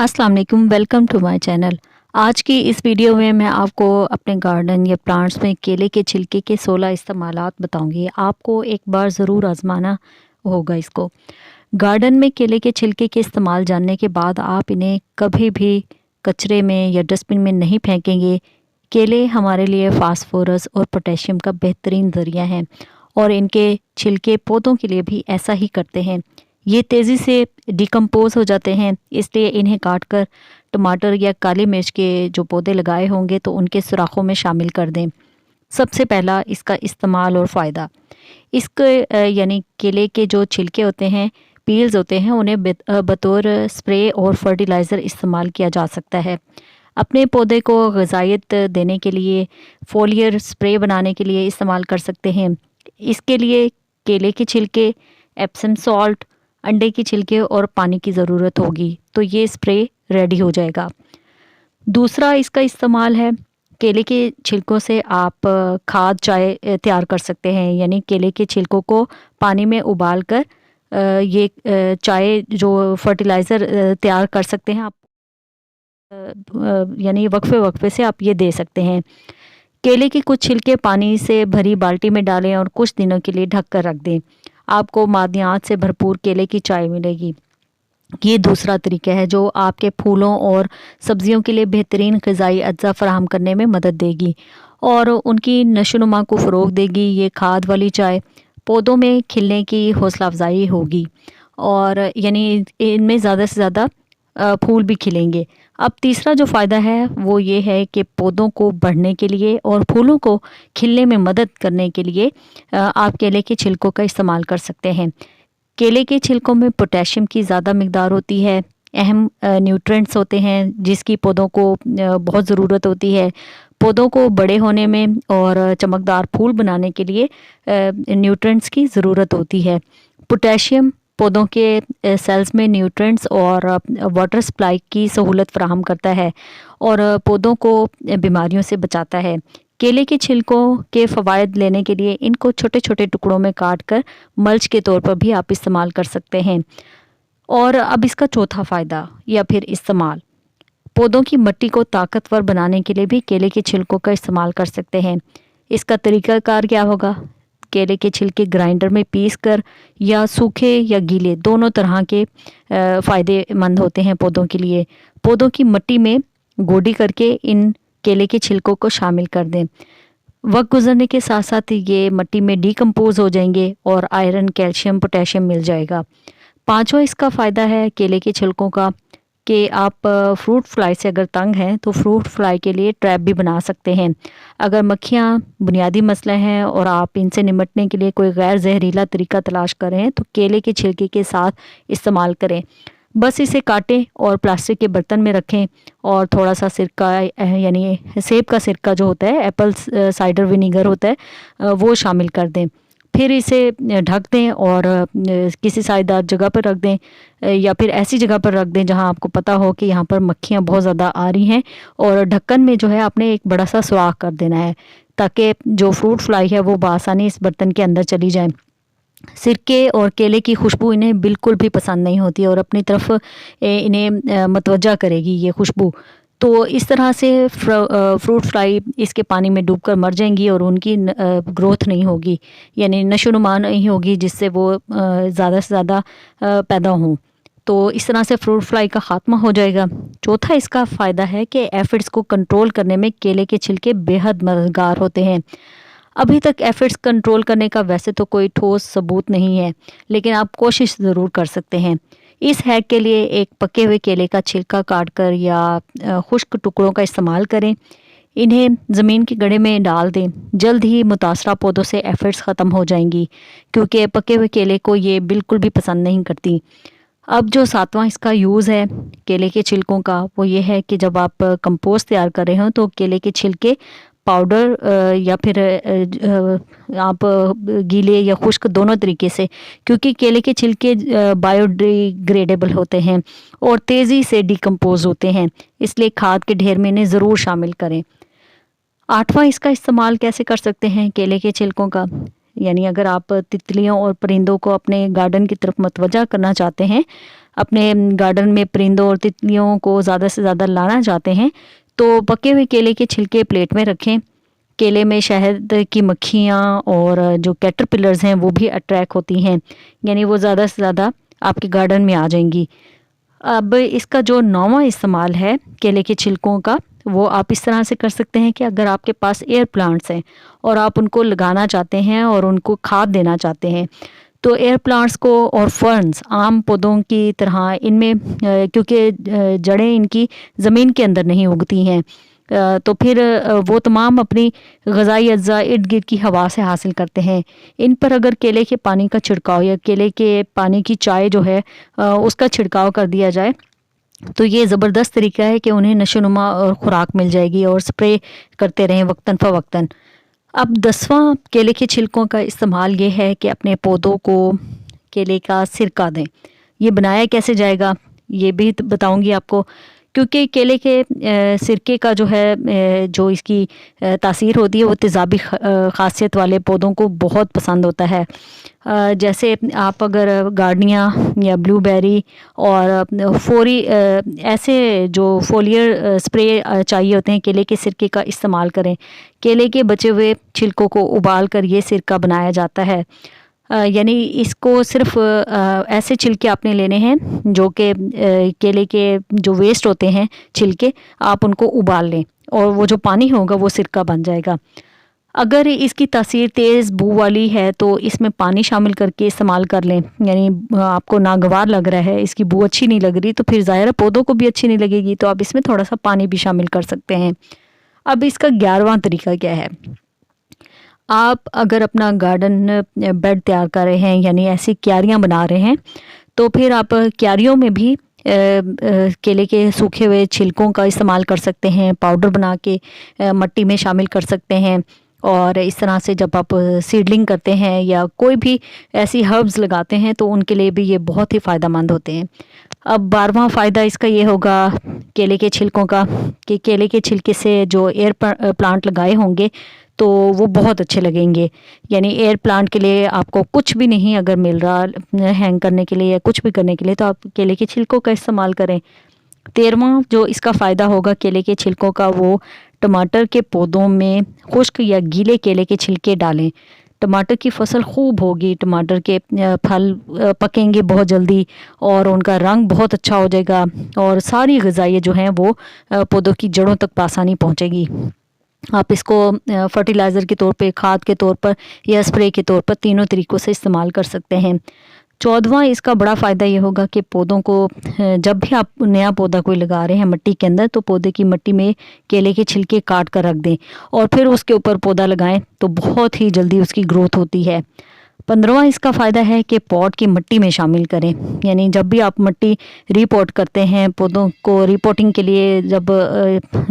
अस्सलाम वालेकुम, welcome to my channel. आज की इस वीडियो में मैं आपको अपने गार्डन या प्लांट्स में केले के छिलके के 16 इस्तेमालात बताऊंगी। आपको एक बार ज़रूर आजमाना होगा इसको। गार्डन में केले के छिलके के इस्तेमाल जानने के बाद आप इन्हें कभी भी कचरे में या डस्टबिन में नहीं फेंकेंगे। केले हमारे लिए फास्फोरस और पोटेशियम का बेहतरीन ज़रिया हैं और इनके छिलके पौधों के लिए भी ऐसा ही करते हैं। ये तेज़ी से डिकम्पोज हो जाते हैं, इसलिए इन्हें काट कर टमाटर या काली मिर्च के जो पौधे लगाए होंगे तो उनके सुराखों में शामिल कर दें। सबसे पहला इसका इस्तेमाल और फ़ायदा। इसके यानी केले के जो छिलके होते हैं, पील्स होते हैं, उन्हें बतौर स्प्रे और फर्टिलाइज़र इस्तेमाल किया जा सकता है। अपने पौधे को ग़िज़ाइयत देने के लिए, फोलियर स्प्रे बनाने के लिए इस्तेमाल कर सकते हैं। इसके लिए केले के छिलके, एप्सम सॉल्ट, अंडे की छिलके और पानी की ज़रूरत होगी, तो ये स्प्रे रेडी हो जाएगा। दूसरा इसका इस्तेमाल है, केले के छिलकों से आप खाद चाय तैयार कर सकते हैं। यानी केले के छिलकों को पानी में उबाल कर ये चाय जो फर्टिलाइज़र तैयार कर सकते हैं आप। यानी वक्फे वक्फे से आप ये दे सकते हैं। केले के कुछ छिलके पानी से भरी बाल्टी में डालें और कुछ दिनों के लिए ढक कर रख दें। आपको मादनियात से भरपूर केले की चाय मिलेगी। ये दूसरा तरीका है जो आपके फूलों और सब्जियों के लिए बेहतरीन ग़िज़ाई अज्जा फ़राहम करने में मदद देगी और उनकी नशोनुमा को फ़रोग़ देगी। ये खाद वाली चाय पौधों में खिलने की हौसला अफजाई होगी और यानी इनमें ज़्यादा से ज़्यादा फूल भी खिलेंगे। अब तीसरा जो फ़ायदा है वो ये है कि पौधों को बढ़ने के लिए और फूलों को खिलने में मदद करने के लिए आप केले के छिलकों का इस्तेमाल कर सकते हैं। केले के छिलकों में पोटेशियम की ज़्यादा मिक़दार होती है। अहम न्यूट्रिएंट्स होते हैं जिसकी पौधों को बहुत ज़रूरत होती है। पौधों को बड़े होने में और चमकदार फूल बनाने के लिए न्यूट्रिएंट्स की ज़रूरत होती है। पोटेशियम पौधों के सेल्स में न्यूट्रिएंट्स और वाटर सप्लाई की सहूलत फ़राहम करता है और पौधों को बीमारियों से बचाता है। केले के छिलकों के फ़वाइद लेने के लिए इनको छोटे छोटे टुकड़ों में काट कर मल्च के तौर पर भी आप इस्तेमाल कर सकते हैं। और अब इसका चौथा फ़ायदा या फिर इस्तेमाल, पौधों की मिट्टी को ताकतवर बनाने के लिए भी केले के छिलकों का इस्तेमाल कर सकते हैं। इसका तरीक़ाकार क्या होगा? केले के छिलके ग्राइंडर में पीस कर या सूखे या गीले दोनों तरह के फ़ायदेमंद होते हैं पौधों के लिए। पौधों की मिट्टी में गोडी करके इन केले के छिलकों को शामिल कर दें। वक्त गुजरने के साथ साथ ये मिट्टी में डिकम्पोज हो जाएंगे और आयरन, कैल्शियम, पोटेशियम मिल जाएगा। पांचवा इसका फ़ायदा है केले के छिलकों का कि आप फ्रूट फ्लाई से अगर तंग हैं तो फ्रूट फ्लाई के लिए ट्रैप भी बना सकते हैं। अगर मक्खियाँ बुनियादी मसला है और आप इनसे निपटने के लिए कोई गैर जहरीला तरीका तलाश कर रहे हैं तो केले के छिलके के साथ इस्तेमाल करें। बस इसे काटें और प्लास्टिक के बर्तन में रखें और थोड़ा सा सिरका यानी सेब का सिरका जो होता है, एप्पल साइडर विनीगर होता है, वो शामिल कर दें। फिर इसे ढक दें और किसी साएदार जगह पर रख दें या फिर ऐसी जगह पर रख दें जहां आपको पता हो कि यहाँ पर मक्खियाँ बहुत ज़्यादा आ रही हैं और ढक्कन में जो है आपने एक बड़ा सा सुराख कर देना है ताकि जो फ्रूट फ्लाई है वो बआसानी इस बर्तन के अंदर चली जाए। सिरके और केले की खुशबू इन्हें बिल्कुल भी पसंद नहीं होती और अपनी तरफ इन्हें मतवज्जा करेगी ये खुशबू। तो इस तरह से फ्रूट फ्लाई इसके पानी में डूबकर मर जाएंगी और उनकी ग्रोथ नहीं होगी, यानी नशोनुमा नहीं होगी जिससे वो ज़्यादा से ज़्यादा पैदा हों। तो इस तरह से फ्रूट फ्लाई का ख़ात्मा हो जाएगा। चौथा इसका फ़ायदा है कि एफिड्स को कंट्रोल करने में केले के छिलके बेहद मददगार होते हैं। अभी तक एफिड्स कंट्रोल करने का वैसे तो कोई ठोस सबूत नहीं है, लेकिन आप कोशिश ज़रूर कर सकते हैं। इस हैक के लिए एक पके हुए केले का छिलका काटकर या खुश्क टुकड़ों का इस्तेमाल करें। इन्हें ज़मीन के गड्ढे में डाल दें। जल्द ही मुतासरा पौधों से एफिड्स ख़त्म हो जाएंगी क्योंकि पके हुए केले को ये बिल्कुल भी पसंद नहीं करती। अब जो सातवां इसका यूज़ है केले के छिलकों का वो ये है कि जब आप कंपोस्ट तैयार कर रहे हो तो केले के छिलके पाउडर या फिर आप गीले या खुश्क दोनों तरीके से, क्योंकि केले के छिलके बायोडिग्रेडेबल होते हैं और तेज़ी से डिकम्पोज होते हैं, इसलिए खाद के ढेर में इन्हें ज़रूर शामिल करें। आठवां इसका इस्तेमाल कैसे कर सकते हैं केले के छिलकों का, यानी अगर आप तितलियों और परिंदों को अपने गार्डन की तरफ मतवज्जा करना चाहते हैं अपने गार्डन में परिंदों और तितलियों को ज़्यादा से ज़्यादा लाना चाहते हैं तो पके हुए केले के छिलके प्लेट में रखें। केले में शहद की मक्खियाँ और जो कैटरपिलर्स हैं वो भी अट्रैक्ट होती हैं, यानी वो ज़्यादा से ज़्यादा आपके गार्डन में आ जाएंगी। अब इसका जो 9वां इस्तेमाल है केले के छिलकों का, वो आप इस तरह से कर सकते हैं कि अगर आपके पास एयर प्लांट्स हैं और आप उनको लगाना चाहते हैं और उनको खाद देना चाहते हैं, तो एयर प्लांट्स को और फर्न्स आम पौधों की तरह इनमें क्योंकि जड़ें इनकी ज़मीन के अंदर नहीं उगती हैं, तो फिर वो तमाम अपनी ग़िज़ाई अज्जा इर्द गिर्द की हवा से हासिल करते हैं। इन पर अगर केले के पानी का छिड़काव या केले के पानी की चाय जो है उसका छिड़काव कर दिया जाए तो ये ज़बरदस्त तरीका है कि उन्हें नशोनुमा और ख़ुराक मिल जाएगी और स्प्रे करते रहें वक्तन फ़वक्तन। अब 10वां केले के छिलकों का इस्तेमाल ये है कि अपने पौधों को केले का सिरका दें। ये बनाया कैसे जाएगा ये भी बताऊंगी आपको, क्योंकि केले के सिरके का जो है जो इसकी तासीर होती है वो तेज़ाबी ख़ासियत वाले पौधों को बहुत पसंद होता है। जैसे आप अगर गार्डनिया या ब्लूबेरी और फोरी ऐसे जो फोलियर स्प्रे चाहिए होते हैं केले के सिरके का इस्तेमाल करें। केले के बचे हुए छिलकों को उबाल कर ये सिरका बनाया जाता है। यानी इसको सिर्फ ऐसे छिलके आपने लेने हैं जो कि केले के जो वेस्ट होते हैं छिलके, आप उनको उबाल लें और वो जो पानी होगा वो सिरका बन जाएगा। अगर इसकी तासीर तेज़ बू वाली है तो इसमें पानी शामिल करके इस्तेमाल कर लें, यानी आपको नागवार लग रहा है, इसकी बू अच्छी नहीं लग रही, तो फिर ज़ाहिर पौधों को भी अच्छी नहीं लगेगी, तो आप इसमें थोड़ा सा पानी भी शामिल कर सकते हैं। अब इसका 11वां तरीका क्या है। आप अगर अपना गार्डन बेड तैयार कर रहे हैं, यानी ऐसी क्यारियाँ बना रहे हैं, तो फिर आप क्यारियों में भी केले के सूखे हुए छिलकों का इस्तेमाल कर सकते हैं, पाउडर बना के मिट्टी में शामिल कर सकते हैं। और इस तरह से जब आप सीडलिंग करते हैं या कोई भी ऐसी हर्ब्स लगाते हैं तो उनके लिए भी ये बहुत ही फ़ायदेमंद होते हैं। अब 12वां फ़ायदा इसका ये होगा केले के छिलकों का कि केले के छिलके से जो एयर प्लांट लगाए होंगे तो वो बहुत अच्छे लगेंगे। यानी एयर प्लांट के लिए आपको कुछ भी नहीं अगर मिल रहा हैंग करने के लिए या कुछ भी करने के लिए, तो आप केले के छिलकों का इस्तेमाल करें। 13वां जो इसका फ़ायदा होगा केले के छिलकों का, वो टमाटर के पौधों में खुश्क या गीले केले के छिलके डालें। टमाटर की फसल खूब होगी, टमाटर के फल पकेंगे बहुत जल्दी और उनका रंग बहुत अच्छा हो जाएगा और सारी ग़िज़ाइयाँ जो हैं वो पौधों की जड़ों तक आसानी पहुँचेगी। आप इसको फर्टिलाइज़र के तौर पे, खाद के तौर पर या स्प्रे के तौर पर तीनों तरीक़ों से इस्तेमाल कर सकते हैं। 14वां इसका बड़ा फ़ायदा ये होगा कि पौधों को जब भी आप नया पौधा कोई लगा रहे हैं मिट्टी के अंदर, तो पौधे की मिट्टी में केले के छिलके काट कर रख दें और फिर उसके ऊपर पौधा लगाएं तो बहुत ही जल्दी उसकी ग्रोथ होती है। 15वां इसका फ़ायदा है कि पॉट की मिट्टी में शामिल करें। यानी जब भी आप मिट्टी रीपोर्ट करते हैं, पौधों को रीपोर्टिंग के लिए जब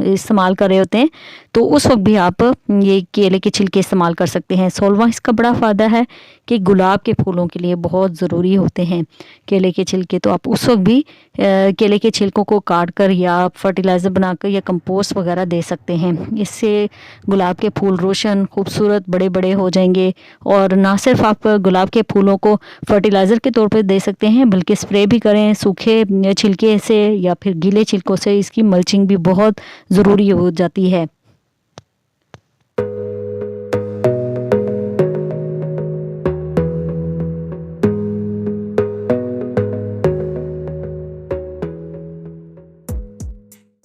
इस्तेमाल कर रहे होते हैं, तो उस वक्त भी आप ये केले के छिलके इस्तेमाल कर सकते हैं। 16वां इसका बड़ा फ़ायदा है कि गुलाब के फूलों के लिए बहुत ज़रूरी होते हैं केले के छिलके, तो आप उस वक्त भी केले के छिलकों को काट कर या फर्टिलाइज़र बनाकर या कंपोस्ट वगैरह दे सकते हैं। इससे गुलाब के फूल रोशन, खूबसूरत, बड़े बड़े हो जाएंगे और ना सिर्फ आप गुलाब के फूलों को फर्टिलाइज़र के तौर पर दे सकते हैं, बल्कि स्प्रे भी करें सूखे छिलके से या फिर गीले छिलकों से। इसकी मल्चिंग भी बहुत ज़रूरी हो जाती है।